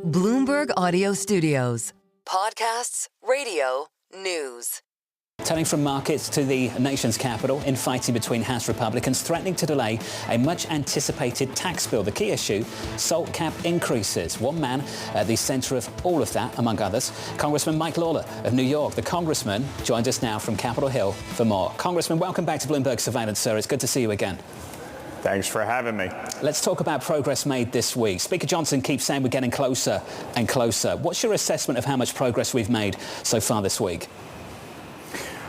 Bloomberg Audio Studios. Podcasts, radio, news. Turning from markets to the nation's capital, infighting between House Republicans threatening to delay a much-anticipated tax bill. The key issue, SALT cap increases. One man at the center of all of that, among others, Congressman Mike Lawler of New York. The congressman joins us now from Capitol Hill for more. Congressman, welcome back to Bloomberg Surveillance, sir. It's good to see you again. Thanks for having me. Let's talk about progress made this week. Speaker Johnson keeps saying we're getting closer and closer. What's your assessment of how much progress we've made so far this week?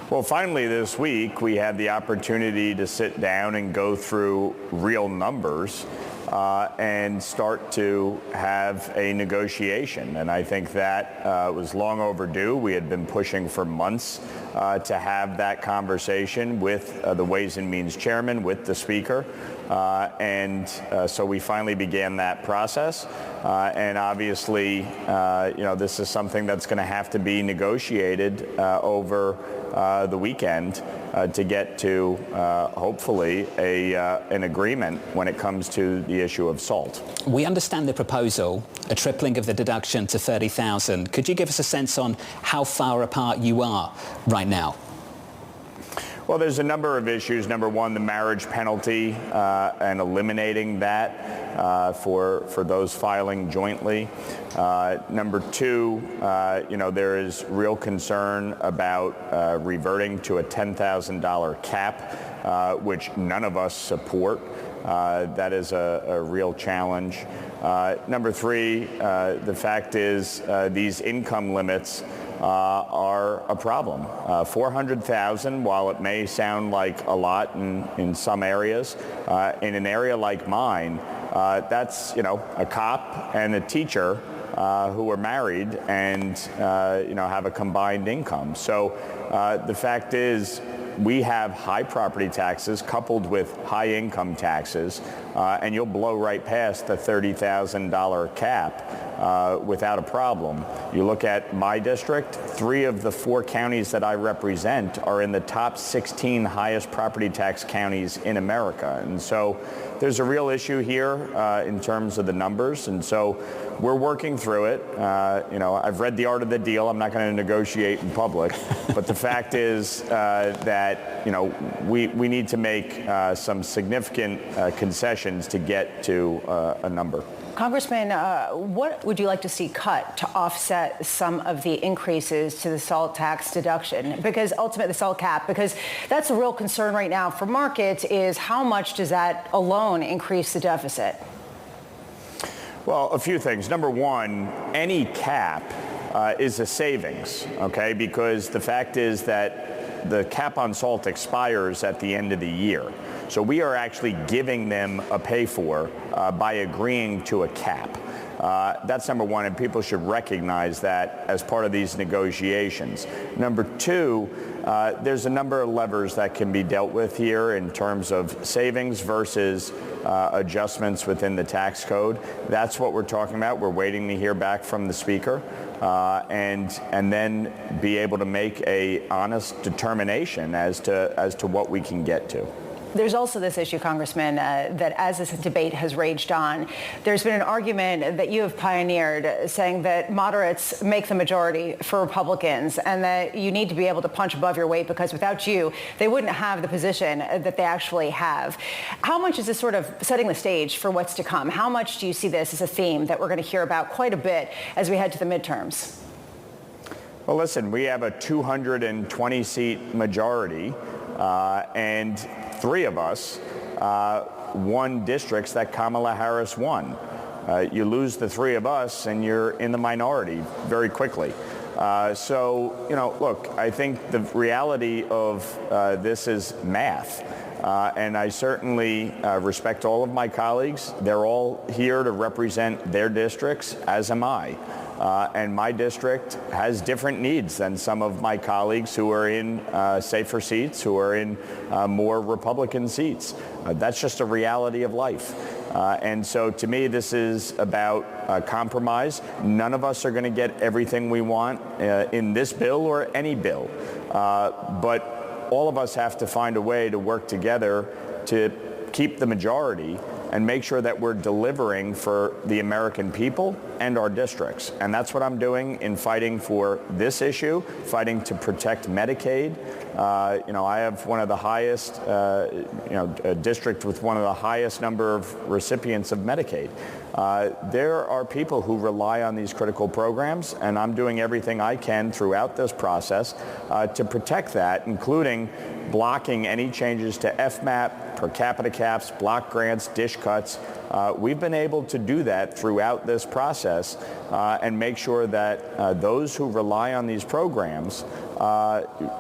Well, finally this week, we had the opportunity to sit down and go through real numbers and start to have a negotiation. And I think that was long overdue. We had been pushing for months to have that conversation with the Ways and Means Chairman, with the Speaker. So we finally began that process. And obviously, this is something that's going to have to be negotiated over the weekend to get to hopefully an agreement when it comes to the issue of SALT. We understand the proposal, a tripling of the deduction to $30,000. Could you give us a sense on how far apart you are right now? Well, there's a number of issues. Number one, the marriage penalty and eliminating that for those filing jointly. Number two, there is real concern about reverting to a $10,000 cap, which none of us support. That is a real challenge. Number three, the fact is these income limits are a problem. 400,000, while it may sound like a lot in some areas, in an area like mine, that's a cop and a teacher who are married and have a combined income. So the fact is, we have high property taxes coupled with high income taxes, and you'll blow right past the $30,000 cap without a problem. You look at my district, 3 of the 4 counties that I represent are in the top 16 highest property tax counties in America. And so there's a real issue here in terms of the numbers. And so we're working through it. I've read The Art of the Deal. I'm not going to negotiate in public. But the fact is that, we need to make some significant concessions to get to a number. Congressman, what would you like to see cut to offset some of the increases to the SALT tax deduction? Because ultimately, the SALT cap, because that's a real concern right now for markets, is how much does that alone increase the deficit? Well, a few things. Number one, any cap is a savings, okay? Because the fact is that the cap on SALT expires at the end of the year. So we are actually giving them a pay-for by agreeing to a cap. That's number one, and people should recognize that as part of these negotiations. Number two, there's a number of levers that can be dealt with here in terms of savings versus adjustments within the tax code. That's what we're talking about. We're waiting to hear back from the Speaker and then be able to make a honest determination as to what we can get to. There's also this issue, Congressman, that as this debate has raged on, there's been an argument that you have pioneered saying that moderates make the majority for Republicans and that you need to be able to punch above your weight because without you, they wouldn't have the position that they actually have. How much is this sort of setting the stage for what's to come? How much do you see this as a theme that we're going to hear about quite a bit as we head to the midterms? Well, listen, we have a 220-seat majority, and 3 of us won districts that Kamala Harris won. You lose the 3 of us and you're in the minority very quickly. Look, I think the reality of this is math. And I certainly respect all of my colleagues. They're all here to represent their districts, as am I. And my district has different needs than some of my colleagues who are in safer seats, who are in more Republican seats. That's just a reality of life. And so to me, this is about compromise. None of us are going to get everything we want in this bill or any bill. But all of us have to find a way to work together to keep the majority and make sure that we're delivering for the American people and our districts. And that's what I'm doing in fighting for this issue, fighting to protect Medicaid. I have one of the highest, a district with one of the highest number of recipients of Medicaid. There are people who rely on these critical programs, and I'm doing everything I can throughout this process to protect that, including blocking any changes to FMAP, per capita caps, block grants, dish cuts. We've been able to do that throughout this process and make sure that those who rely on these programs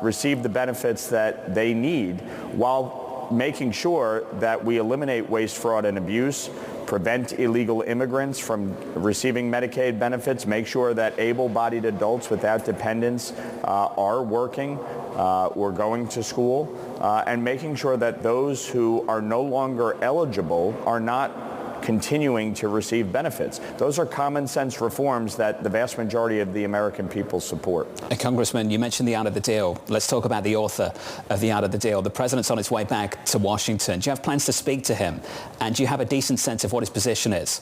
receive the benefits that they need, while making sure that we eliminate waste, fraud, and abuse, prevent illegal immigrants from receiving Medicaid benefits, make sure that able-bodied adults without dependents are working or going to school, and making sure that those who are no longer eligible are not continuing to receive benefits. Those are common sense reforms that the vast majority of the American people support. Congressman, you mentioned the out of the deal. Let's talk about the author of the out of the deal. The president's on his way back to Washington. Do you have plans to speak to him? And do you have a decent sense of what his position is?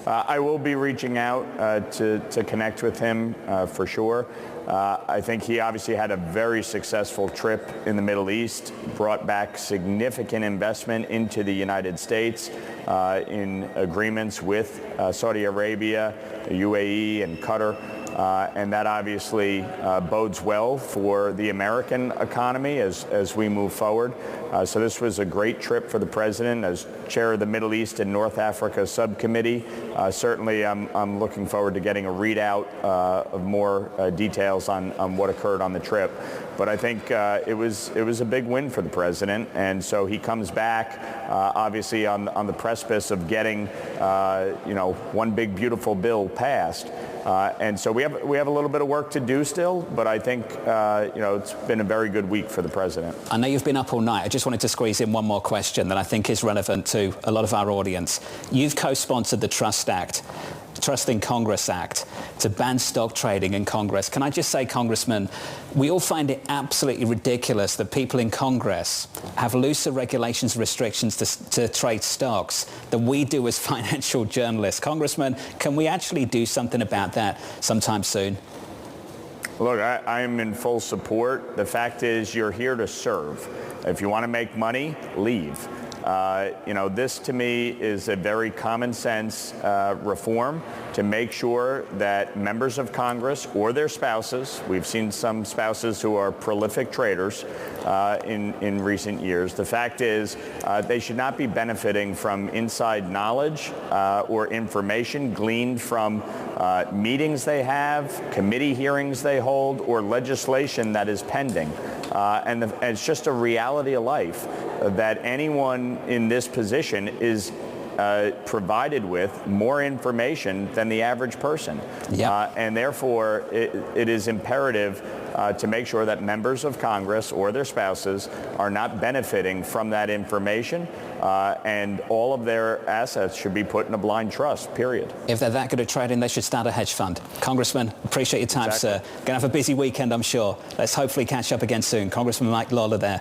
I will be reaching out to connect with him for sure. I think he obviously had a very successful trip in the Middle East, brought back significant investment into the United States in agreements with Saudi Arabia, UAE, and Qatar. And that obviously bodes well for the American economy as we move forward. So this was a great trip for the president as chair of the Middle East and North Africa subcommittee. Certainly, I'm looking forward to getting a readout of more details on what occurred on the trip. But I think it was a big win for the president, and so he comes back, obviously on the precipice of getting, one big beautiful bill passed. And so we have a little bit of work to do still, but I think it's been a very good week for the president. I know you've been up all night. I just wanted to squeeze in one more question that I think is relevant to a lot of our audience. You've co-sponsored the Trust in Congress Act to ban stock trading in Congress. Can I just say, Congressman, we all find it absolutely ridiculous that people in Congress have looser regulations and restrictions to trade stocks than we do as financial journalists. Congressman, can we actually do something about that sometime soon? Look, I am in full support. The fact is, you're here to serve. If you want to make money, leave. This to me is a very common sense reform to make sure that members of Congress or their spouses, we've seen some spouses who are prolific traders in recent years. The fact is they should not be benefiting from inside knowledge or information gleaned from meetings they have, committee hearings they hold, or legislation that is pending. And it's just a reality of life that anyone in this position is provided with more information than the average person. Yep. And therefore, it is imperative to make sure that members of Congress or their spouses are not benefiting from that information, and all of their assets should be put in a blind trust, period. If they're that good at trading, they should start a hedge fund. Congressman, appreciate your time, exactly, sir. Going to have a busy weekend, I'm sure. Let's hopefully catch up again soon. Congressman Mike Lawler there.